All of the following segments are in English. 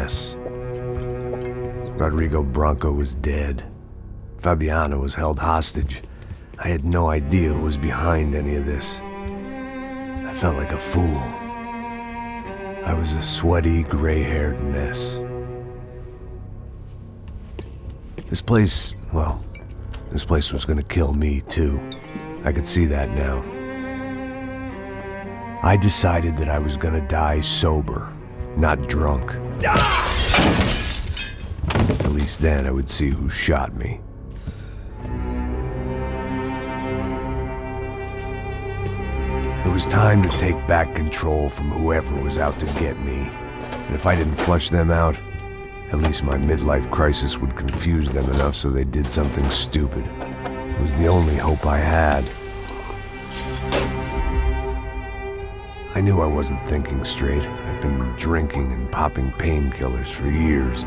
mess. Rodrigo Branco was dead. Fabiana was held hostage. I had no idea who was behind any of this. I felt like a fool. I was a sweaty, gray-haired mess. This place was gonna kill me too. I could see that now. I decided that I was gonna die sober, not drunk. At least then I would see who shot me. It was time to take back control from whoever was out to get me. And if I didn't flush them out, at least my midlife crisis would confuse them enough so they did something stupid. It was the only hope I had. I knew I wasn't thinking straight. I'd been drinking and popping painkillers for years.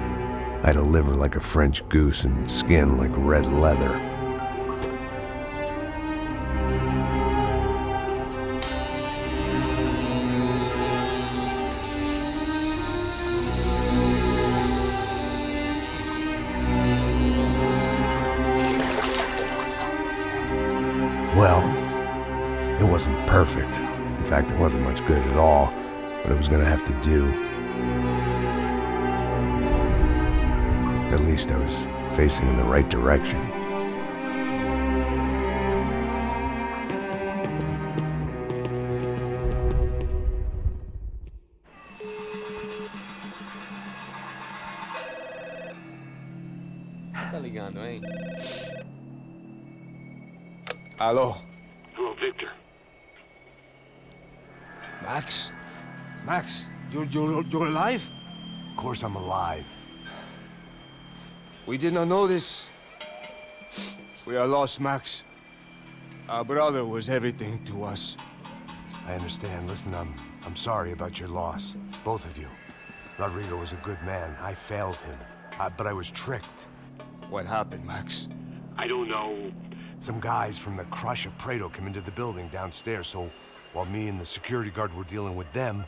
I had a liver like a French goose and skin like red leather. Well, it wasn't perfect. In fact, it wasn't much good at all, but it was gonna have to do. At least I was facing in the right direction. Tá ligando, hein? Alô? Hello, Victor. Max? Max, you're alive? Of course I'm alive. We did not know this. We are lost, Max. Our brother was everything to us. I understand. Listen, I'm sorry about your loss. Both of you. Rodrigo was a good man. I failed him. But I was tricked. What happened, Max? I don't know. Some guys from the Crush of Prado came into the building downstairs, so while me and the security guard were dealing with them,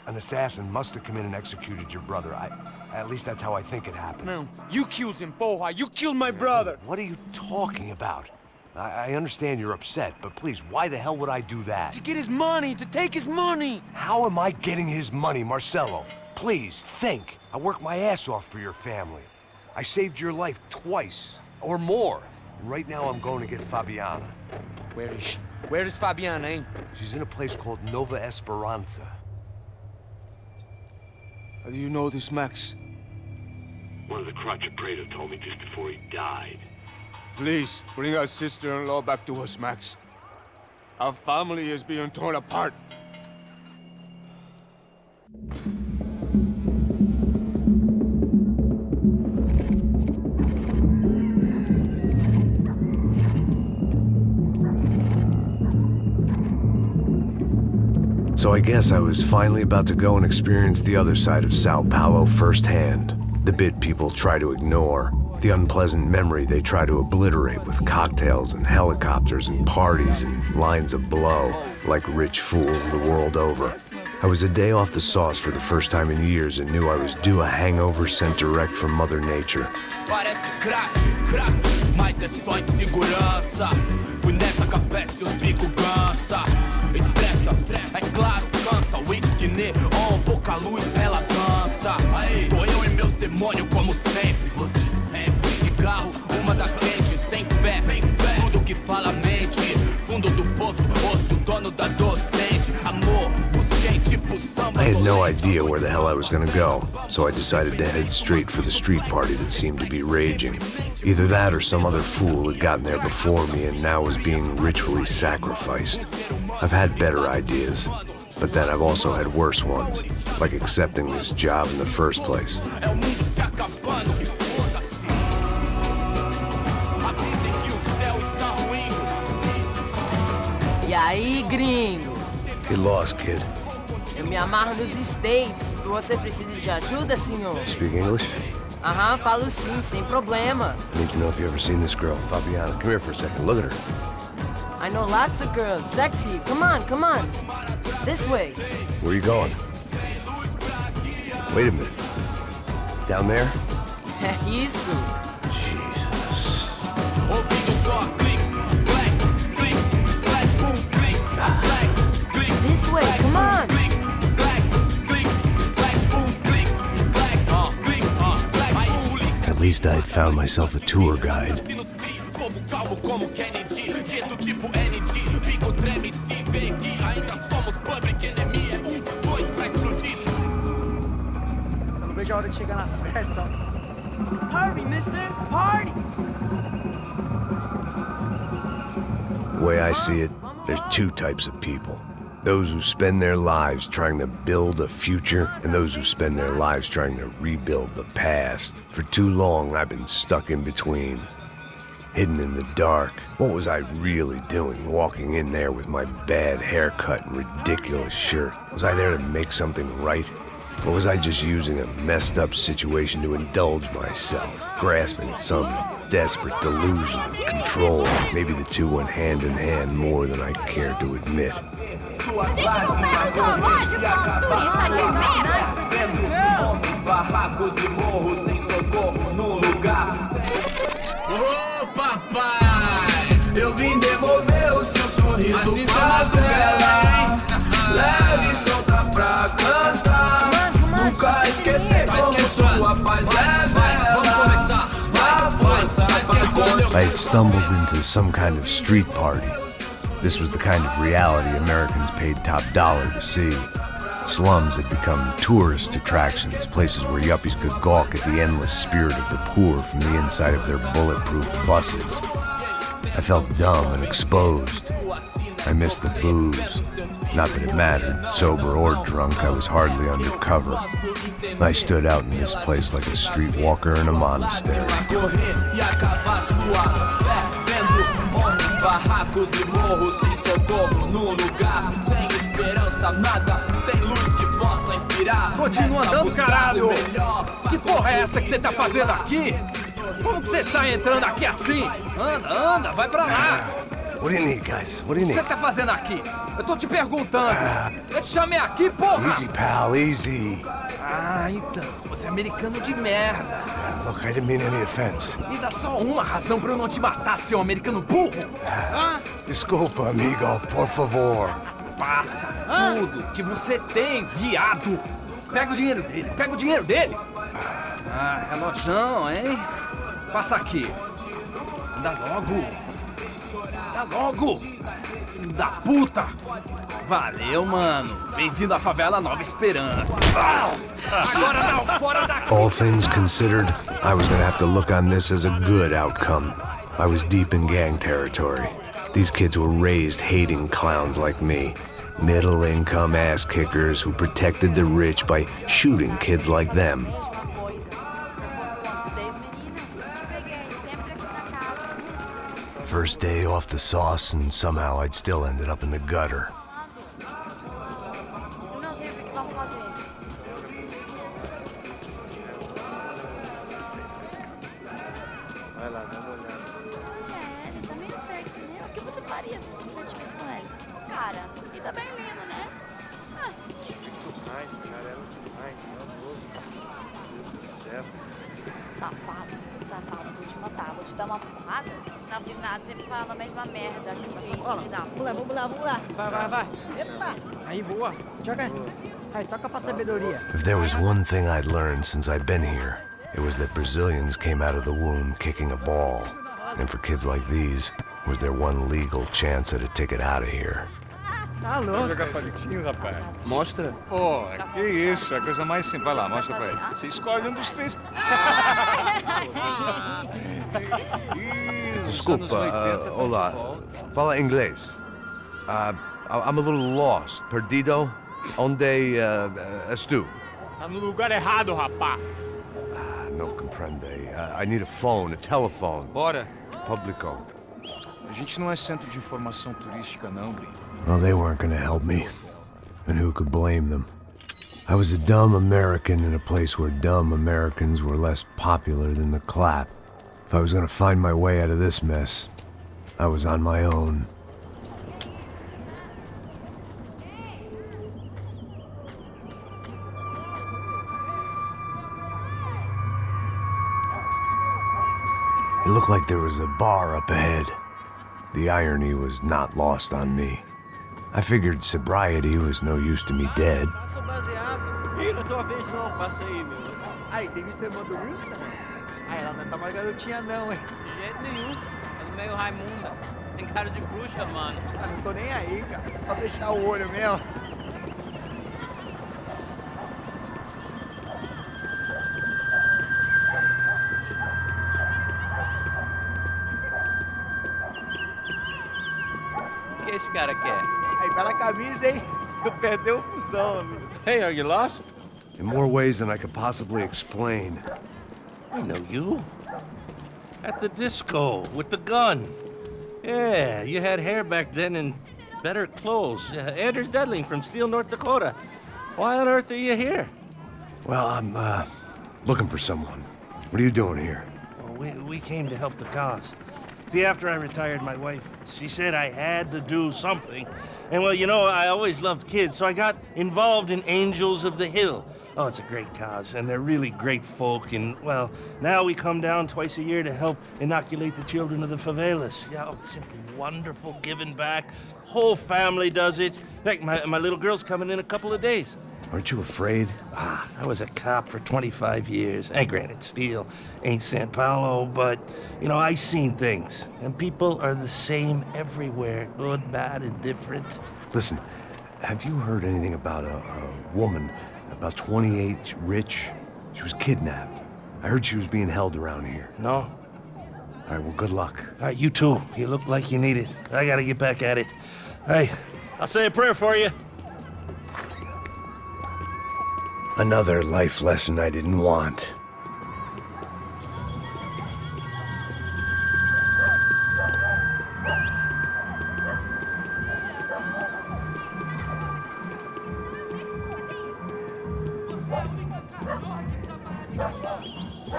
an assassin must have come in and executed your brother. At least that's how I think it happened. No, you killed him, Porra. You killed my brother. What are you talking about? I understand you're upset, but please, why the hell would I do that? To get his money, to take his money. How am I getting his money, Marcelo? Please, think. I worked my ass off for your family. I saved your life twice, or more. And right now I'm going to get Fabiana. Where is she? Where is Fabiana, eh? She's in a place called Nova Esperanza. How do you know this, Max? One of the Crotch of Prado told me just before he died. Please, bring our sister-in-law back to us, Max. Our family is being torn apart. So I guess I was finally about to go and experience the other side of Sao Paulo firsthand. The bit people try to ignore. The unpleasant memory they try to obliterate with cocktails and helicopters and parties and lines of blow, like rich fools the world over. I was a day off the sauce for the first time in years and knew I was due a hangover sent direct from Mother Nature. Parece crack, mas é só insegurança. Fui nessa capeste, os bico cansa. Expressa, é claro, cansa. Whisky neon, pouca luz, ela dança. Tô eu e meus demônios como sempre. Você sempre. Cigarro, uma das lentes, sem fé. Tudo que fala mente. Fundo do poço, osso, dono da docente. Amor, busquei tipo samba. I had no idea where the hell I was gonna go, so I decided to head straight for the street party that seemed to be raging. Either that or some other fool had gotten there before me and now was being ritually sacrificed. I've had better ideas, but then I've also had worse ones, like accepting this job in the first place. E aí, gringo? Get lost, kid. Eu me amarro nos States. Você precisa de ajuda, senhor? Speak English? Aham, falo sim, sem problema. I need to know if you've ever seen this girl, Fabiana. Come here for a second. Look at her. I know lots of girls. Sexy. Come on, come on. This way. Where are you going? Wait a minute. Down there? É isso. Jesus. Ouvindo só clique, clack, clique, clack, boom, clique, clack, clique. This way, come on. Clique, clack, clique, clack, boom, clique, clack, clique, clack. Aí polícia. At least I had found myself a tour guide. Povo calmo como Kennedy, jeito tipo ND, pico treme se vê que ainda somos public enemy. É 1, 2 pra explodir. Eu não vejo a hora de chegar na festa. Hurry, mister. Party. The way I see it, there's two types of people. Those who spend their lives trying to build a future, and those who spend their lives trying to rebuild the past. For too long, I've been stuck in between. Hidden in the dark. What was I really doing walking in there with my bad haircut and ridiculous shirt? Was I there to make something right? Or was I just using a messed up situation to indulge myself, grasping at some desperate delusion of control? Maybe the two went hand in hand more than I cared to admit. A gente não tá no zoológico, turista de merda! Barracos e morros sem socorro no lugar. Ô papai, eu vim devolver o seu sorriso pra dela. Leve e solta pra cantar. Nunca esquecer como sua paz é bela. Na força I had stumbled into some kind of street party. This was the kind of reality Americans paid top dollar to see. Slums had become tourist attractions, places where yuppies could gawk at the endless spirit of the poor from the inside of their bulletproof buses. I felt dumb and exposed. I missed the booze. Not that it mattered, sober or drunk, I was hardly undercover. I stood out in this place like a streetwalker in a monastery. Barracos e morros sem socorro no lugar, sem esperança, nada, sem luz que possa inspirar. Continua andando, caralho! Que porra é essa que você tá fazendo aqui? Como que você sai entrando aqui assim? Anda, vai pra lá! What do you need, guys? What do you O que need? você tá fazendo aqui? Eu tô te perguntando. Eu te chamei aqui, porra! Easy, pal, easy. Ah, então, você é americano de merda. Look, I didn't mean any offense. Me dá só uma razão pra eu não te matar, seu americano burro. Desculpa, amigo, por favor. Passa tudo que você tem, viado. Pega o dinheiro dele, Ah, relojão, hein? Passa aqui. Anda logo. Filho da puta. Valeu, mano. Bem-vindo à favela Nova Esperança. Agora não, fora daqui. All things considered, I was gonna have to look on this as a good outcome. I was deep in gang territory. These kids were raised hating clowns like me. Middle-income ass-kickers who protected the rich by shooting kids like them. First day off the sauce, and somehow I'd still ended up in the gutter. Não sei o que vamos fazer. Vai lá, dá uma olhada. Ele tá meio sexy, né? O que você faria se você estivesse com ele? Cara, ele tá bem lindo, né? Demais, cara, ela demais, meu amor. Meu Deus do céu. Safado, vou te matar, vou te dar uma porrada. Não fiz nada, sempre falando a mesma merda. Vamos lá. Vai. Epa! Aí, boa. Joga. Aí, toca pra sabedoria. If there was one thing I'd learned since I'd been here, it was that Brazilians came out of the womb kicking a ball. And for kids like these, was their one legal chance at a ticket out of here. Tá louco. Jogar palitinho, rapaz. Mostra. Pô, que isso, é a coisa mais simples. Vai lá, mostra pra ele. Você escolhe um dos três. Desculpa, olá. Fala inglês. I'm a little lost. Perdido? Onde estou? Tá no lugar errado, rapaz. No comprende. I need a phone, a telephone. Bora. Publico. A gente não é centro de informação turística, não, gringo. Well, they weren't gonna help me. And who could blame them? I was a dumb American in a place where dumb Americans were less popular than the clap. If I was gonna find my way out of this mess, I was on my own. It looked like there was a bar up ahead. The irony was not lost on me. I figured sobriety was no use to me dead. Ih, não é tua vez não, passa aí, meu. Aí, tem visto a irmã do Wilson? Ah, ela não tá mais garotinha não, hein? De jeito nenhum. É meio Raimunda. Tem cara de bruxa, mano. Ah, não tô nem aí, cara. Só fechar o olho mesmo. O que esse cara quer? Aí, bela camisa, hein? Perdeu o fusão, amigo. Hey, are you lost? In more ways than I could possibly explain. I know you. At the disco, with the gun. Yeah, you had hair back then and better clothes. Anders Dedling from Steele, North Dakota. Why on earth are you here? Well, I'm, looking for someone. What are you doing here? Well, we came to help the cause. See, after I retired, my wife, she said I had to do something. And well, you know, I always loved kids, so I got involved in Angels of the Hill. Oh, it's a great cause, and they're really great folk. And, well, now we come down twice a year to help inoculate the children of the favelas. Yeah, oh, it's simply wonderful giving back. Whole family does it. In fact, my little girl's coming in a couple of days. Aren't you afraid? I was a cop for 25 years. And granted, Steele ain't São Paulo, but, you know, I seen things. And people are the same everywhere, good, bad, and different. Listen, have you heard anything about a woman, about 28, rich? She was kidnapped. I heard she was being held around here. No? All right, well, good luck. All right, you too. You look like you need it. I gotta get back at it. Hey, I'll say a prayer for you. Another life lesson I didn't want.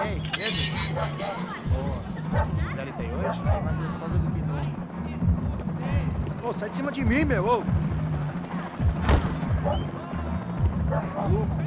Ei, Pedro. Zé tem hoje? Mais gostosa do que não. Ô, sai de cima de mim, meu. Ô. Maluco.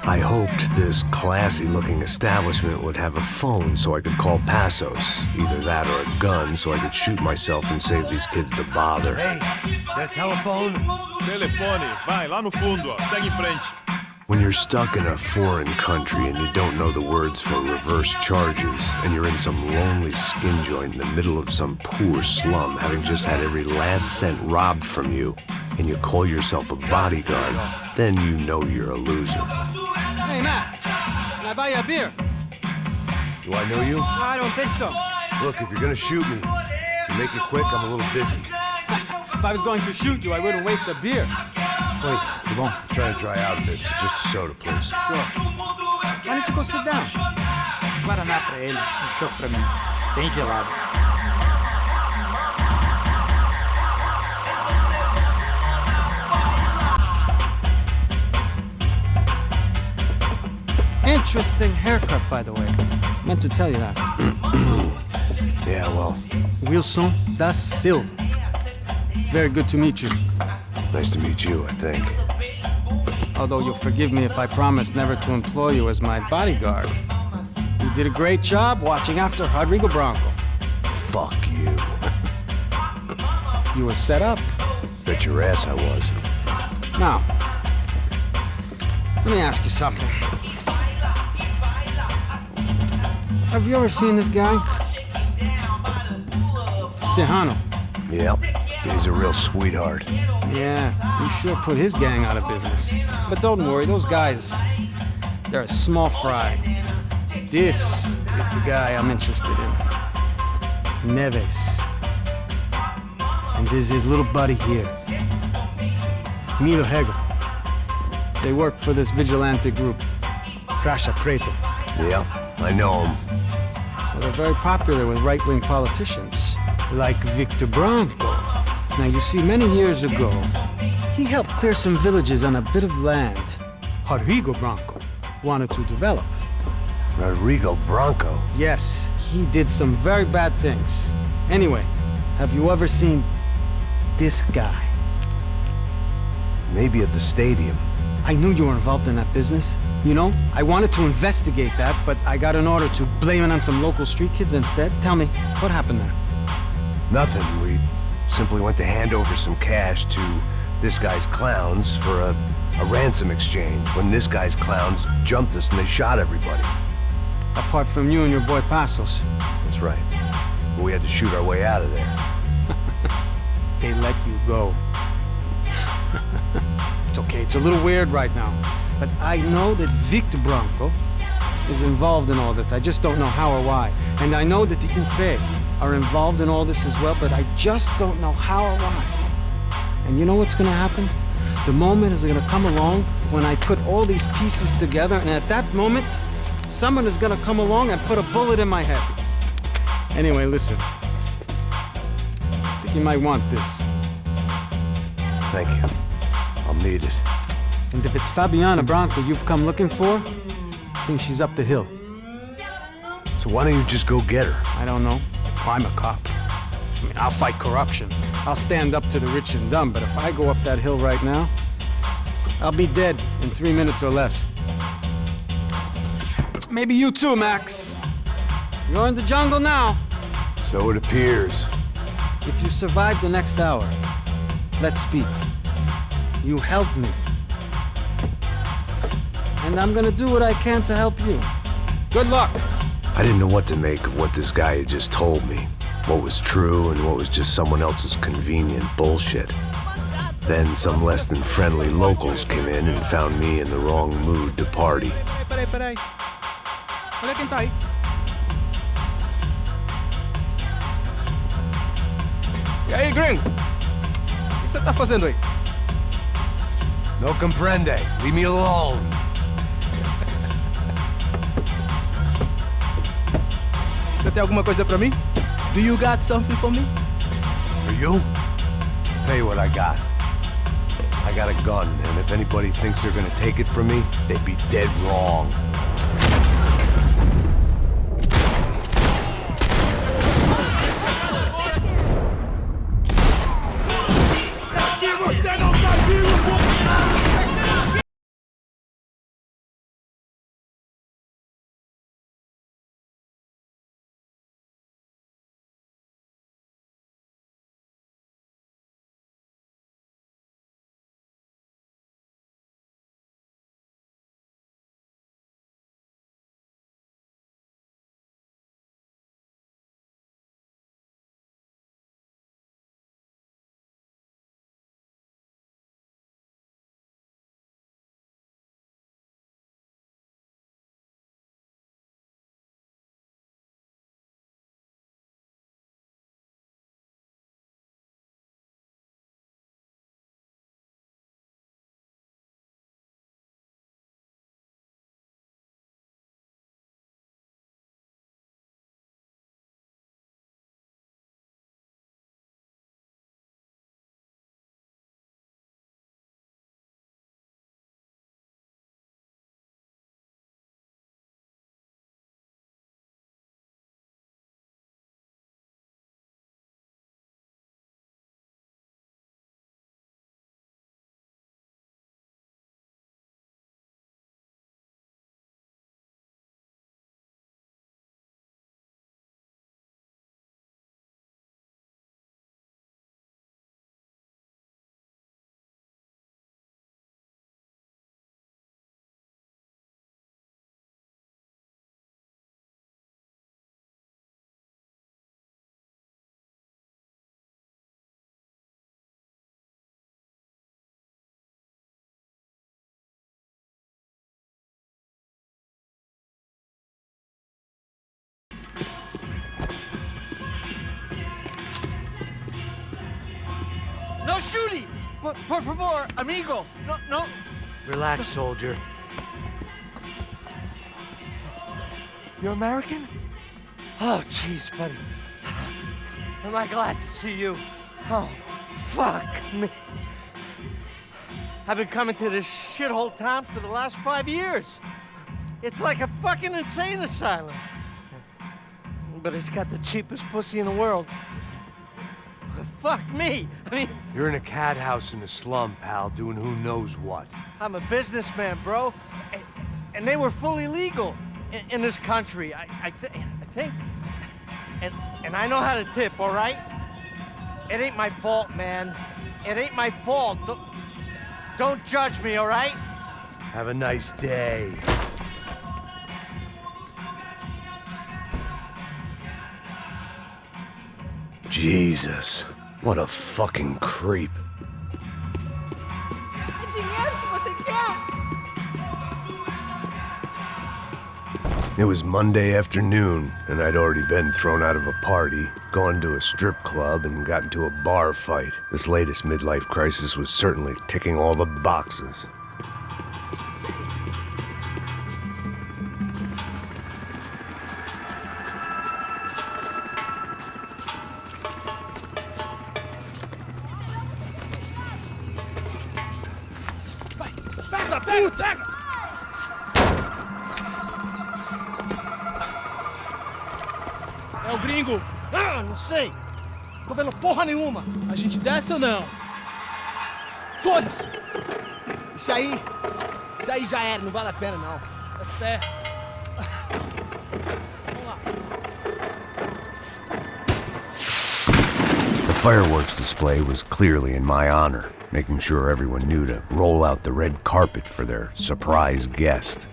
I hoped this classy-looking establishment would have a phone so I could call Passos. Either that or a gun so I could shoot myself and save these kids the bother. Hey, their telephone? Telefone, vai, lá no fundo, ó. Segue em frente. When you're stuck in a foreign country and you don't know the words for reverse charges, and you're in some lonely skin joint in the middle of some poor slum, having just had every last cent robbed from you, and you call yourself a bodyguard, then you know you're a loser. Hey, Matt. Can I buy you a beer? Do I know you? I don't think so. Look, if you're gonna shoot me, you make it quick, I'm a little busy. If I was going to shoot you, I wouldn't waste a beer. Wait, come on. I'm trying to dry out a bit, so just a soda, please. Sure. Why don't you go sit down? Guaraná pra ele, choco pra mim. Bem gelado. Interesting haircut, by the way. Meant to tell you that. Yeah, well, Wilson da Silva. Very good to meet you. nice to meet you, I think. Although you'll forgive me if I promise never to employ you as my bodyguard. You did a great job watching after Rodrigo Branco. Fuck you. You were set up. Bet your ass I was. Now, let me ask you something. Have you ever seen this guy? Serrano. Yep, he's a real sweetheart. Yeah, you sure put his gang out of business. But don't worry, those guys, they're a small fry. This is the guy I'm interested in. Neves. And this is his little buddy here. Milo Hegel. They work for this vigilante group, Caixa Preta. Yep, I know him. Well, they're very popular with right-wing politicians, like Victor Branco. Now, you see, many years ago, he helped clear some villages on a bit of land Rodrigo Branco wanted to develop. Rodrigo Branco? Yes, he did some very bad things. Anyway, have you ever seen this guy? Maybe at the stadium. I knew you were involved in that business. You know, I wanted to investigate that, but I got an order to blame it on some local street kids instead. Tell me, what happened there? Nothing. We simply went to hand over some cash to this guy's clowns for a ransom exchange when this guy's clowns jumped us and they shot everybody. Apart from you and your boy Passos. That's right. But we had to shoot our way out of there. They let you go. It's okay, it's a little weird right now. But I know that Victor Branco is involved in all this. I just don't know how or why. And I know that the Ufe are involved in all this as well, but I just don't know how or why. And you know what's gonna happen? The moment is gonna come along when I put all these pieces together, and at that moment, someone is gonna come along and put a bullet in my head. Anyway, listen. I think you might want this. Thank you. I'll need it. And if it's Fabiana Branco you've come looking for, I think she's up the hill. So why don't you just go get her? I don't know. I'm a cop. I mean, I'll fight corruption. I'll stand up to the rich and dumb, but if I go up that hill right now, I'll be dead in 3 minutes or less. Maybe you too, Max. You're in the jungle now. So it appears. If you survive the next hour, let's speak. You help me. And I'm gonna do what I can to help you. Good luck! I didn't know what to make of what this guy had just told me. What was true and what was just someone else's convenient bullshit. Then some less than friendly locals came in and found me in the wrong mood to party. Peraí. Olha quem tá aí. E aí, gringo? O que você tá fazendo aí? No comprende. Leave me alone. Você tem alguma coisa pra mim? Do you got something for me? For you? I'll tell you what I got. I got a gun, and if anybody thinks they're gonna take it from me, they'd be dead wrong. No shooting! Por favor, amigo! No. Relax, soldier. You're American? Oh, jeez, buddy. Am I glad to see you? Oh, fuck me. I've been coming to this shithole town for the last 5 years. It's like a fucking insane asylum. But it's got the cheapest pussy in the world. Fuck me. I mean... You're in a cat house in the slum, pal, doing who knows what. I'm a businessman, bro. And they were fully legal in this country, I think. And I know how to tip, all right? It ain't my fault, man. It ain't my fault. Don't judge me, all right? Have a nice day. Jesus, what a fucking creep. Dinheiro que você quer? It was Monday afternoon, and I'd already been thrown out of a party, gone to a strip club, and got into a bar fight. This latest midlife crisis was certainly ticking all the boxes. Pega, puta! É o gringo. Ah, não sei. Tô vendo porra nenhuma. A gente desce ou não? Foda-se! Isso aí já era, não vale a pena não. É certo. Vamos lá. The fireworks display was clearly in my honor, making sure everyone knew to roll out the red carpet for their surprise guest.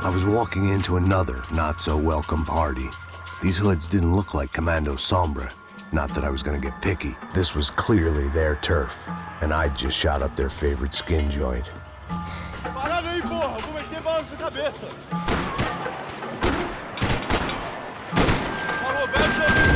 I was walking into another not-so-welcome party. These hoods didn't look like Commando Sombra. Not that I was gonna get picky. This was clearly their turf, and I'd just shot up their favorite skin joint. Parada aí, porra! Vou meter bala na sua cabeça! Falou, Beto!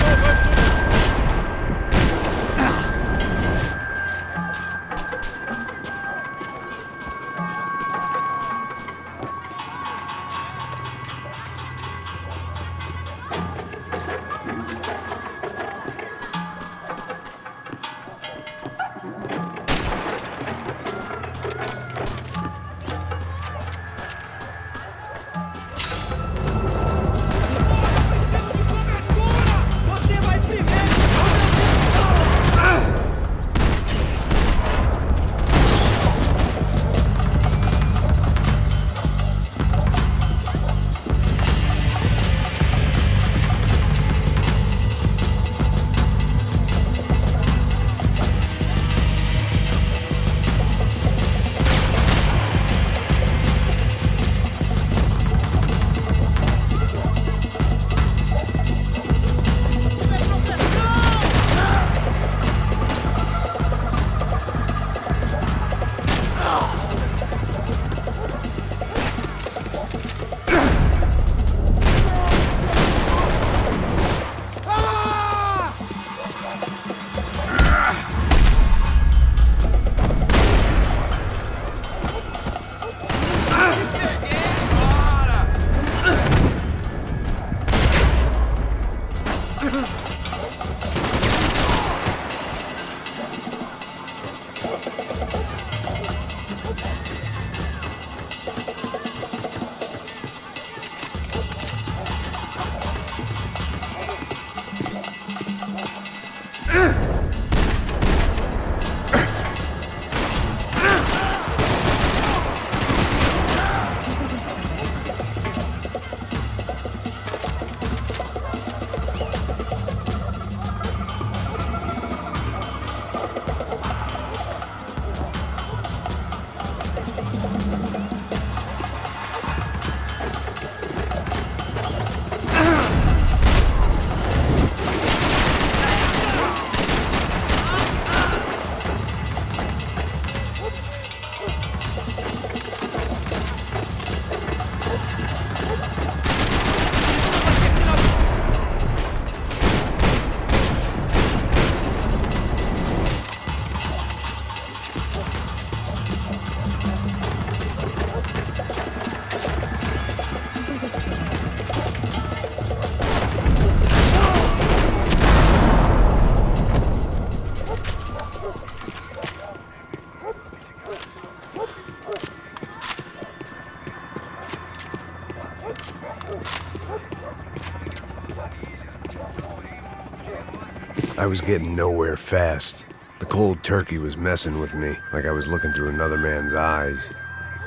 I was getting nowhere fast. The cold turkey was messing with me, like I was looking through another man's eyes.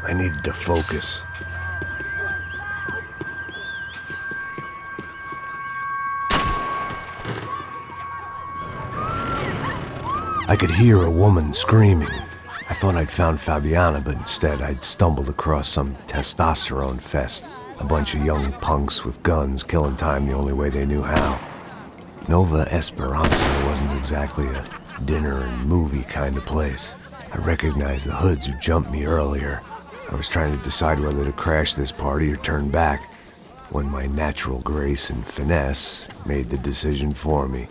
I needed to focus. I could hear a woman screaming. I thought I'd found Fabiana, but instead I'd stumbled across some testosterone fest. A bunch of young punks with guns killing time the only way they knew how. Nova Esperanza wasn't exactly a dinner and movie kind of place. I recognized the hoods who jumped me earlier. I was trying to decide whether to crash this party or turn back, when my natural grace and finesse made the decision for me.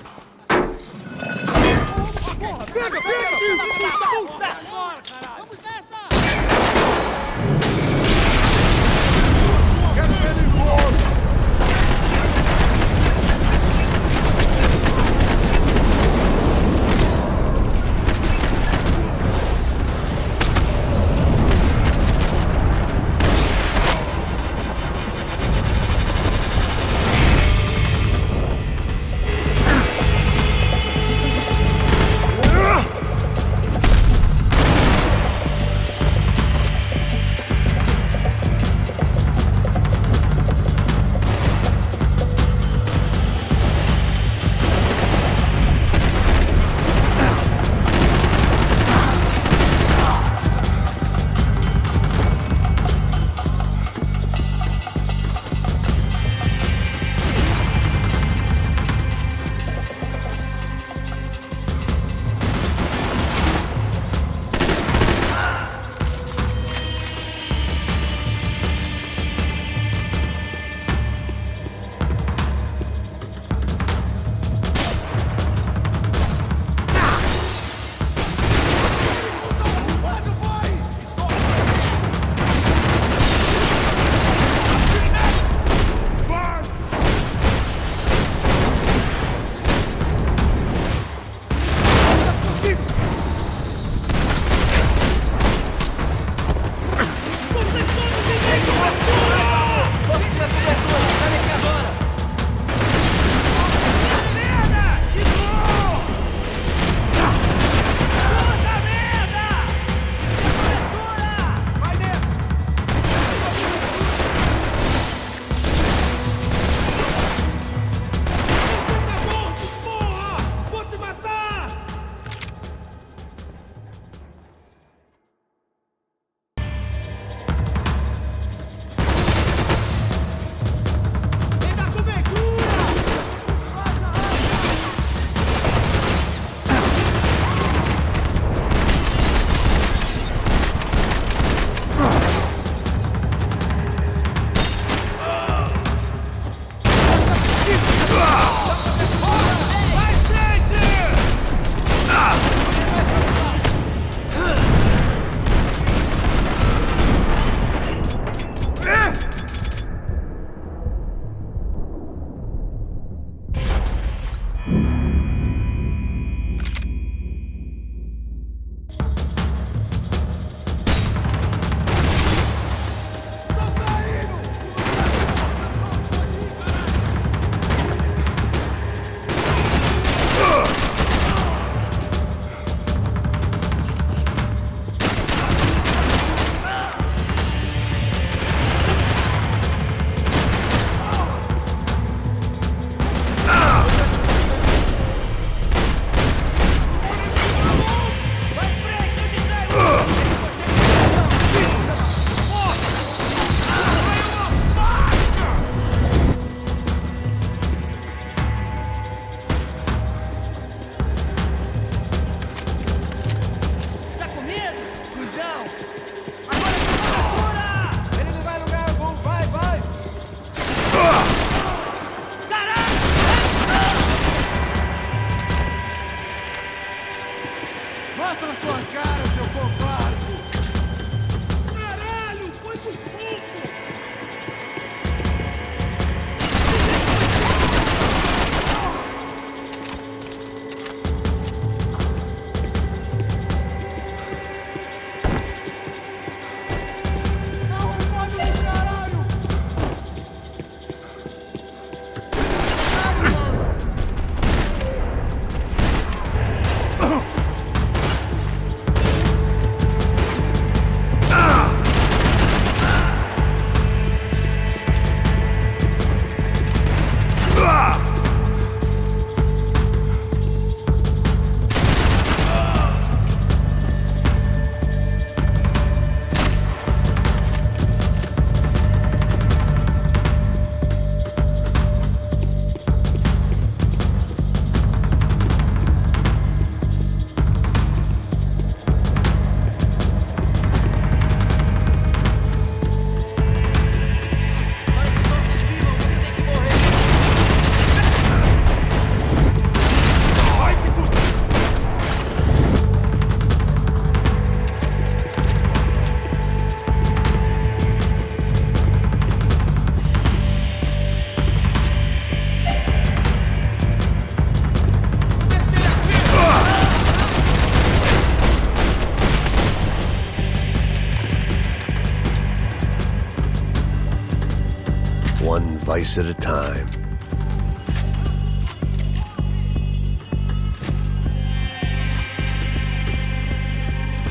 slice at a time.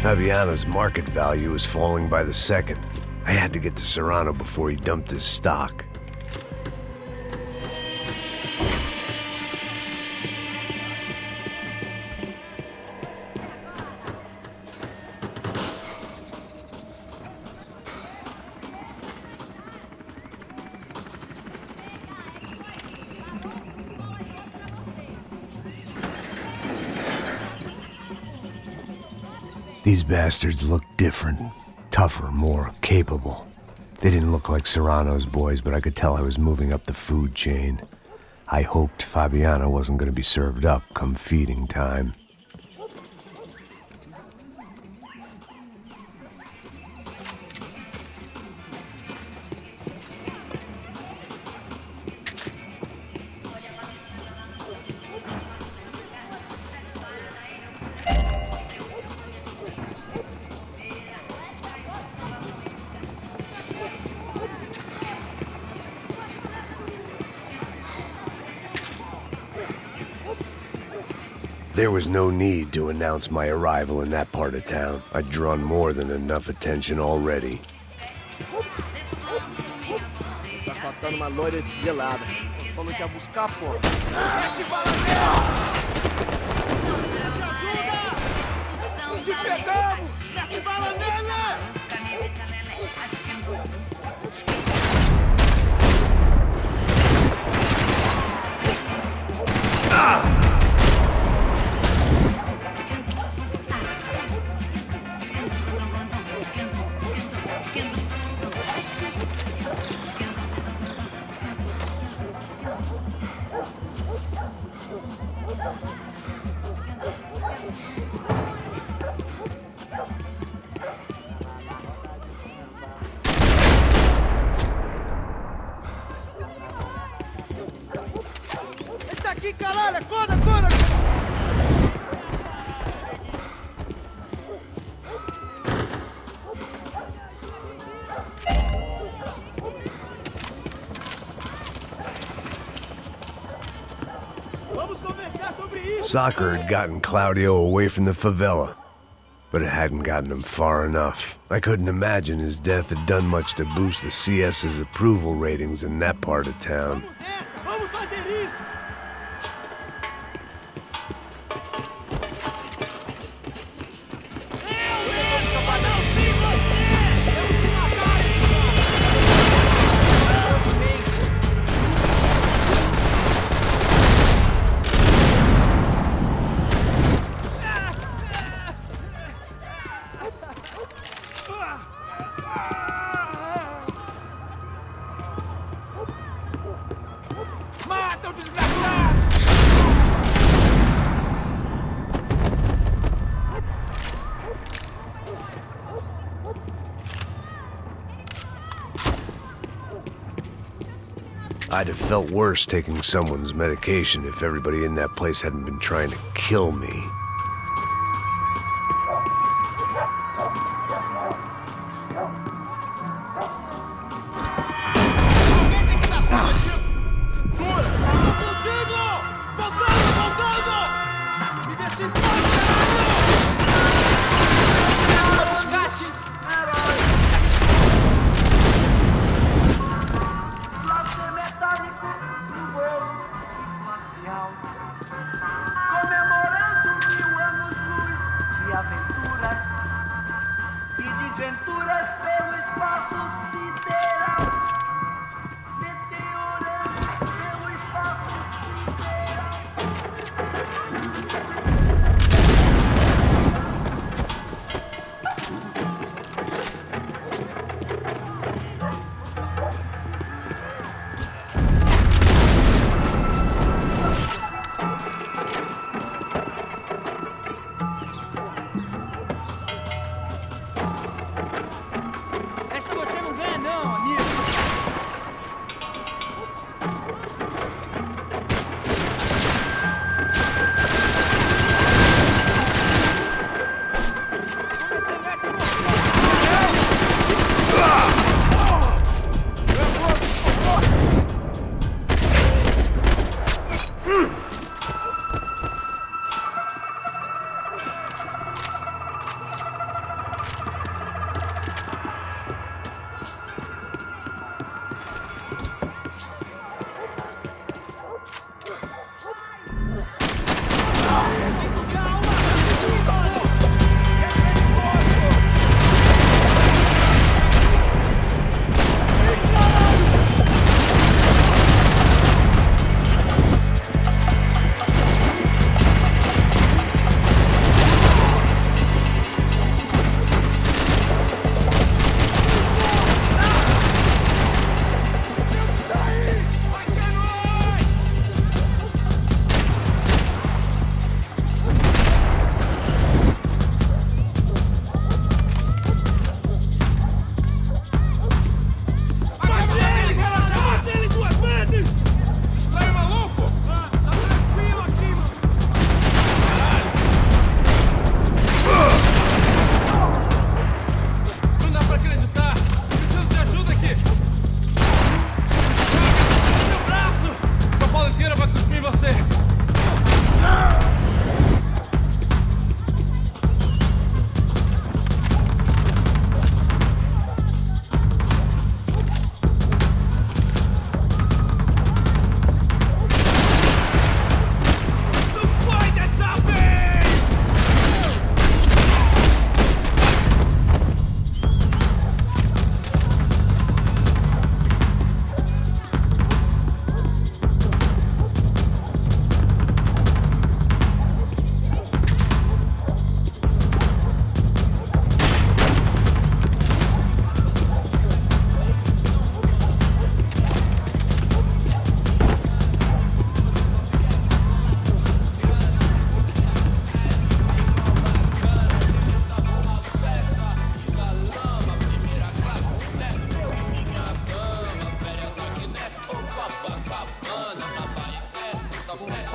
Fabiano's market value was falling by the second. I had to get to Serrano before he dumped his stock. These bastards looked different, tougher, more capable. They didn't look like Serrano's boys, but I could tell I was moving up the food chain. I hoped Fabiano wasn't going to be served up come feeding time. There was no need to announce my arrival in that part of town. I'd drawn more than enough attention already. Tá faltando uma loira gelada. Você falou que ia buscar, pô. Mete bala nela! Te ajuda! Te pegamos! Mete bala nela! Esse aqui, caralho! Acorda, acorda! Vamos conversar sobre isso! Soccer had gotten Claudio away from the favela, but it hadn't gotten him far enough. I couldn't imagine his death had done much to boost the CS's approval ratings in that part of town. Vamos fazer isso! Mata o desgraçado! I'd have felt worse taking someone's medication if everybody in that place hadn't been trying to kill me.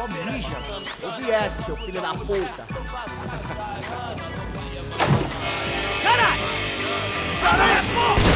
mija. Ouve essa, seu filho da puta. Caralho! Caralho, porra!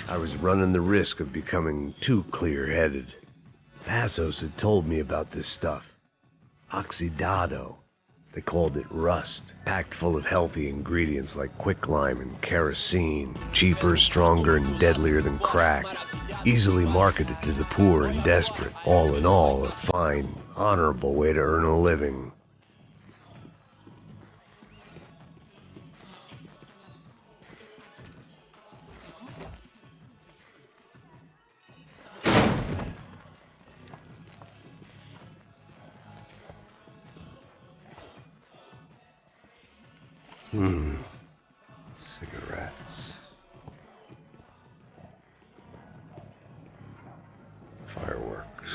I was running the risk of becoming too clear-headed. Passos had told me about this stuff. Oxidado. They called it rust, packed full of healthy ingredients like quicklime and kerosene, cheaper, stronger, and deadlier than crack, easily marketed to the poor and desperate. All in all, a fine, honorable way to earn a living. Cigarettes. Fireworks.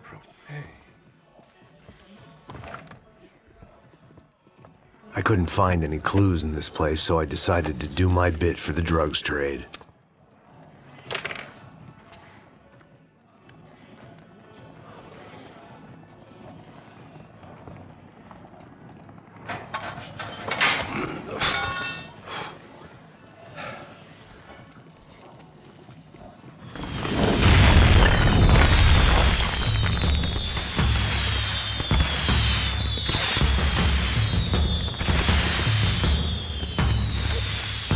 Propane. I couldn't find any clues in this place, so I decided to do my bit for the drugs trade.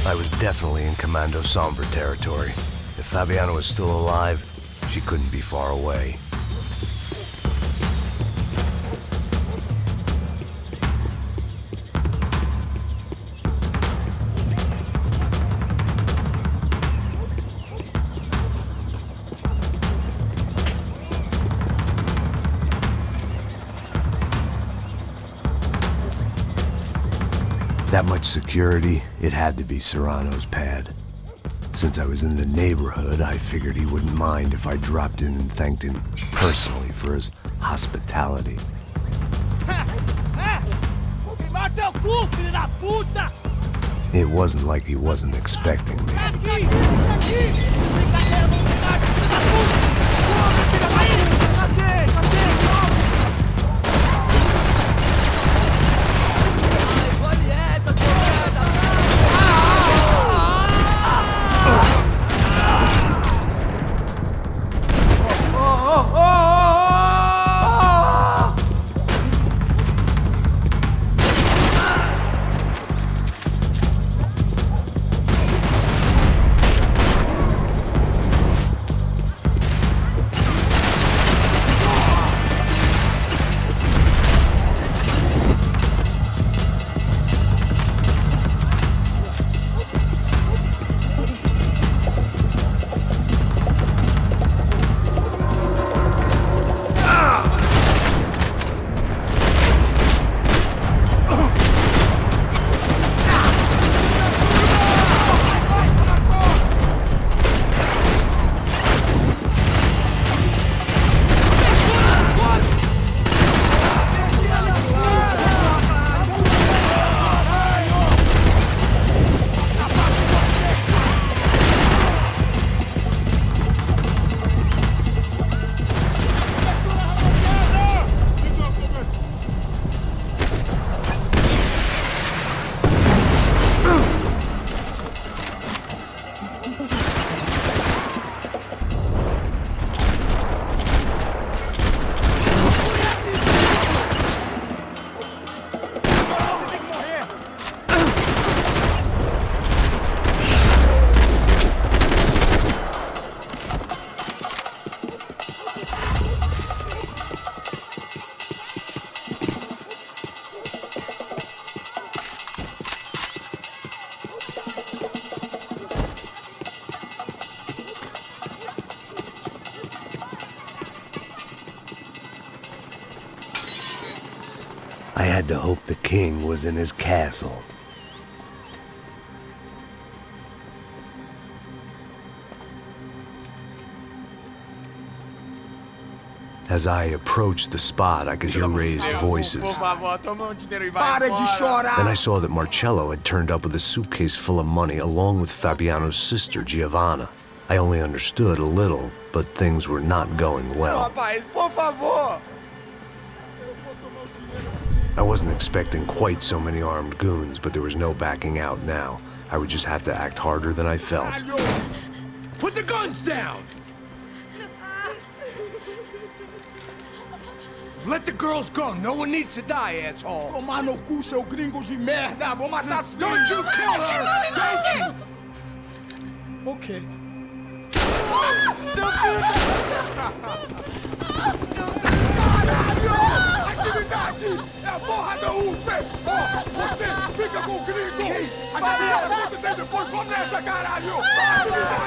I was definitely in Commando Sombra territory. If Fabiana was still alive, she couldn't be far away. That much security, it had to be Serrano's pad. Since I was in the neighborhood, I figured he wouldn't mind if I dropped in and thanked him personally for his hospitality. It wasn't like he wasn't expecting me. I had to hope the king was in his castle. As I approached the spot, I could hear raised voices. Then I saw that Marcello had turned up with a suitcase full of money along with Fabiano's sister, Giovanna. I only understood a little, but things were not going well. I wasn't expecting quite so many armed goons, but there was no backing out now. I would just have to act harder than I felt. Put the guns down! Let the girls go. No one needs to die, asshole. Tomar no cu, seu gringo de merda. Vou matar sim. Don't you kill her! Don't you? Ok. Seu filho Caralho! Atividade! É a porra da UP! Ó, você fica com o gringo! Aqui é conta tem depois, vamos nessa, caralho! Atividade!